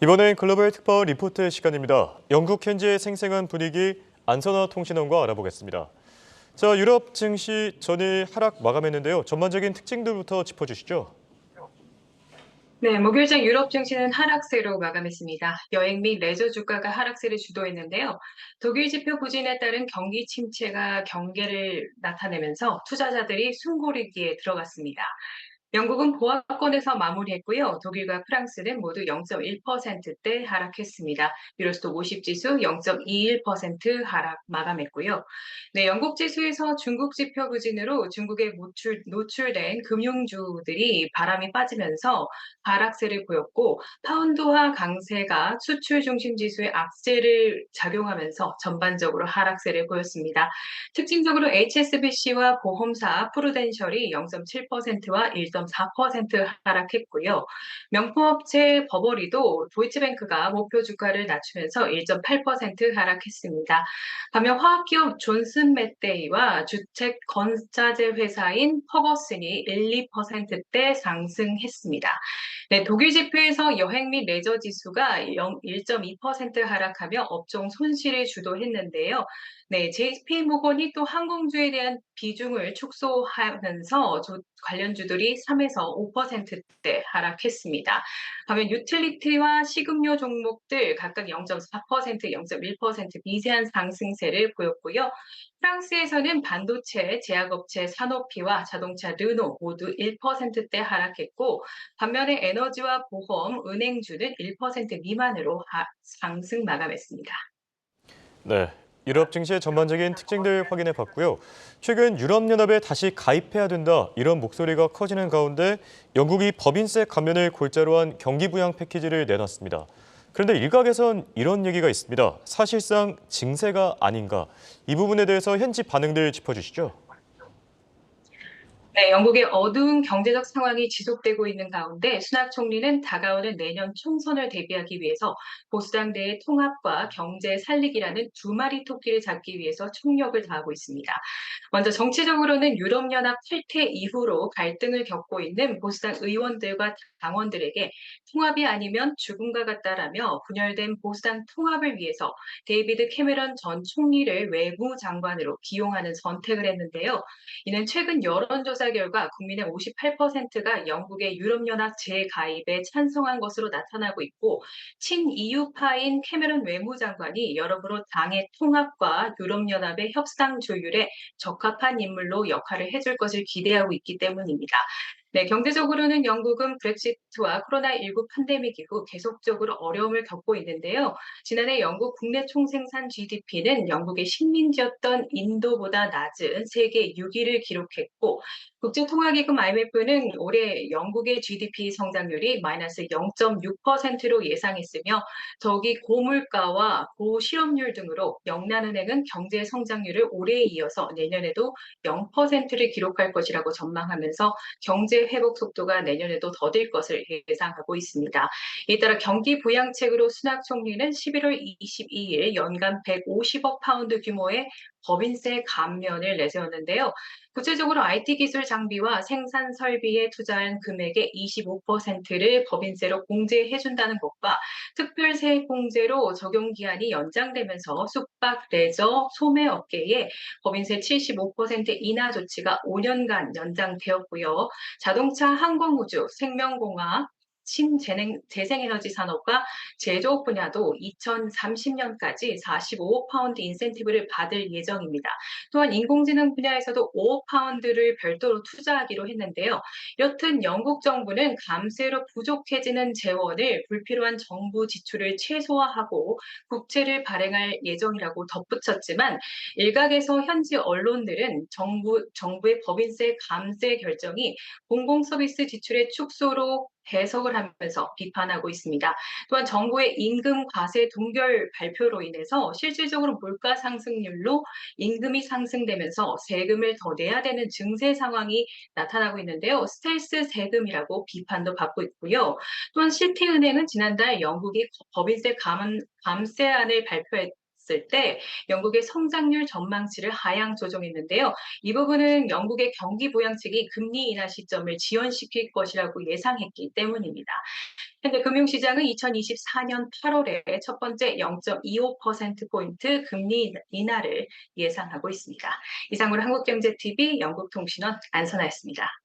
이번엔 글로벌 특파 리포트 시간입니다. 영국 현지의 생생한 분위기 안선아 통신원과 알아보겠습니다. 자, 유럽 증시 전일 하락 마감했는데요. 전반적인 특징들부터 짚어주시죠. 네, 목요일장 유럽 증시는 하락세로 마감했습니다. 여행 및 레저 주가가 하락세를 주도했는데요. 독일 지표 부진에 따른 경기 침체가 경계를 나타내면서 투자자들이 숨고르기에 들어갔습니다. 영국은 보합권에서 마무리했고요. 독일과 프랑스는 모두 0.1%대 하락했습니다. 유로스톡 50 지수 0.21% 하락 마감했고요. 네, 영국 지수에서 중국 지표 부진으로 중국에 노출된 금융주들이 바람이 빠지면서 하락세를 보였고, 파운드화 강세가 수출 중심 지수의 악재를 작용하면서 전반적으로 하락세를 보였습니다. 특징적으로 HSBC와 보험사 프루덴셜이 0.7%와 1.4% 하락했고요. 명품업체 버버리도 도이치뱅크가 목표 주가를 낮추면서 1.8% 하락했습니다. 반면 화학기업 존슨 맷데이와 주택 건자재 회사인 퍼거슨이 1, 2%대 상승했습니다. 네, 독일 지표에서 여행 및 레저 지수가 1.2% 하락하며 업종 손실을 주도했는데요. 네, JP 모건이 또 항공주에 대한 비중을 축소하면서 관련주들이 3에서 5%대 하락했습니다. 반면 유틸리티와 식음료 종목들 각각 0.4%, 0.1% 미세한 상승세를 보였고요. 프랑스에서는 반도체, 제약업체 사노피와 자동차 르노 모두 1%대 하락했고, 반면에 에너지와 보험, 은행주는 1% 미만으로 상승 마감했습니다. 네, 유럽 증시의 전반적인 특징들 확인해 봤고요. 최근 유럽연합에 다시 가입해야 된다 이런 목소리가 커지는 가운데 영국이 법인세 감면을 골자로 한 경기부양 패키지를 내놨습니다. 그런데 일각에선 이런 얘기가 있습니다. 사실상 증세가 아닌가. 이 부분에 대해서 현지 반응들 짚어주시죠. 네, 영국의 어두운 경제적 상황이 지속되고 있는 가운데 수낙 총리는 다가오는 내년 총선을 대비하기 위해서 보수당 내의 통합과 경제 살리기라는 두 마리 토끼를 잡기 위해서 총력을 다하고 있습니다. 먼저 정치적으로는 유럽연합 탈퇴 이후로 갈등을 겪고 있는 보수당 의원들과 당원들에게 통합이 아니면 죽음과 같다라며 분열된 보수당 통합을 위해서 데이비드 캐메런 전 총리를 외무장관으로 기용하는 선택을 했는데요. 이는 최근 여론조사 결과 국민의 58%가 영국의 유럽연합 재가입에 찬성한 것으로 나타나고 있고, 친EU파인 캐메런 외무장관이 여러모로 당의 통합과 유럽연합의 협상 조율에 적합한 인물로 역할을 해줄 것을 기대하고 있기 때문입니다. 네, 경제적으로는 영국은 브렉시트와 코로나19 팬데믹 이후 계속적으로 어려움을 겪고 있는데요. 지난해 영국 국내 총생산 GDP는 영국의 식민지였던 인도보다 낮은 세계 6위를 기록했고, 국제통화기금 IMF는 올해 영국의 GDP 성장률이 마이너스 0.6%로 예상했으며, 더욱이 고물가와 고실업률 등으로 영란은행은 경제 성장률을 올해에 이어서 내년에도 0%를 기록할 것이라고 전망하면서 경제 회복 속도가 내년에도 더딜 것을 예상하고 있습니다. 이에 따라 경기 부양책으로 수낙 총리는 11월 22일 연간 150억 파운드 규모의 법인세 감면을 내세웠는데요. 구체적으로 IT 기술 장비와 생산 설비에 투자한 금액의 25%를 법인세로 공제해준다는 것과 특별세액 공제로 적용 기한이 연장되면서 숙박, 레저, 소매 업계에 법인세 75% 인하 조치가 5년간 연장되었고요. 자동차, 항공우주, 생명공학, 재생에너지 산업과 제조업 분야도 2030년까지 45억 파운드 인센티브를 받을 예정입니다. 또한 인공지능 분야에서도 5억 파운드를 별도로 투자하기로 했는데요. 여튼 영국 정부는 감세로 부족해지는 재원을 불필요한 정부 지출을 최소화하고 국채를 발행할 예정이라고 덧붙였지만, 일각에서 현지 언론들은 정부의 법인세 감세 결정이 공공서비스 지출의 축소로 해석을 하면서 비판하고 있습니다. 또한 정부의 임금 과세 동결 발표로 인해서 실질적으로 물가 상승률로 임금이 상승되면서 세금을 더 내야 되는 증세 상황이 나타나고 있는데요. 스텔스 세금이라고 비판도 받고 있고요. 또한 시티은행은 지난달 영국이 법인세 감세안을 발표했을 때 영국의 성장률 전망치를 하향 조정했는데요. 이 부분은 영국의 경기 부양책이 금리 인하 시점을 지연시킬 것이라고 예상했기 때문입니다. 현재 금융시장은 2024년 8월에 첫 번째 0.25%포인트 금리 인하를 예상하고 있습니다. 이상으로 한국경제TV 영국통신원 안선아였습니다.